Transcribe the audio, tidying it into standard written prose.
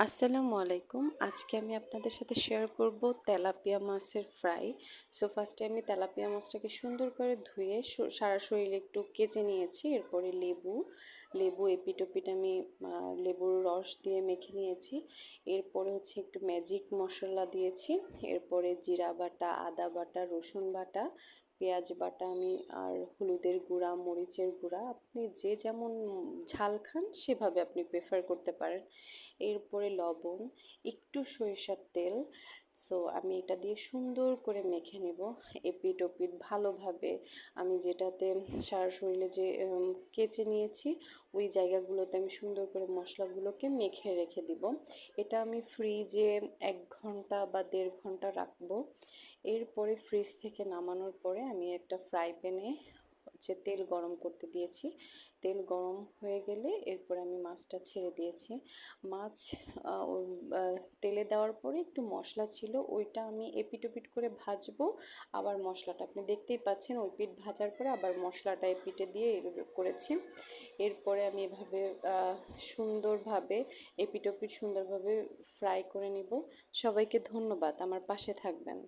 আসসালামু আলাইকুম। আজকে আমি আপনাদের সাথে শেয়ার করব তেলাপিয়া মাছের ফ্রাই। সো ফার্স্টে আমি তেলাপিয়া মাছটাকে সুন্দর করে ধুয়ে সারা শরীরে একটু কেচে নিয়েছি। এরপরে লেবু এপিট ওপিট আমি লেবুর রস দিয়ে মেখে নিয়েছি। এরপরে হচ্ছে একটু ম্যাজিক মশলা দিয়েছি। এরপরে জিরা বাটা, আদা বাটা, রসুন বাটা, পেঁয়াজ বাটা আমি আর হলুদের গুঁড়া, মরিচের গুঁড়া, আপনি যে যেমন ঝাল খান সেভাবে আপনি প্রেফার করতে পারেন। এরপরে লবণ, একটু সরিষার তেল। সো আমি এটা দিয়ে সুন্দর করে মেখে নেব এপিট ওপিট ভালোভাবে। আমি যেটাতে সারা শরীরে যে কেচে নিয়েছি ওই জায়গাগুলোতে আমি সুন্দর করে মশলাগুলোকে মেখে রেখে দিব। এটা আমি ফ্রিজে 1 ঘন্টা বা 1.5 ঘন্টা রাখবো। এরপরে ফ্রিজ থেকে নামানোর পরে আমি একটা ফ্রাই প্যানে হচ্ছে তেল গরম করতে দিয়েছি। তেল গরম হয়ে গেলে এরপরে আমি মাছটা ছেড়ে দিয়েছি। মাছ তেলে দেওয়ার পরে একটু মশলা ছিল, ওইটা আমি এপিট ওপিট করে ভাজবো। আবার মশলাটা আপনি দেখতেই পাচ্ছেন, ওই পিঠ ভাজার পরে আবার মশলাটা এপিটে দিয়ে করেছি। এরপরে আমি এভাবে সুন্দরভাবে এপিট ওপিট সুন্দরভাবে ফ্রাই করে নিব। সবাইকে ধন্যবাদ, আমার পাশে থাকবেন।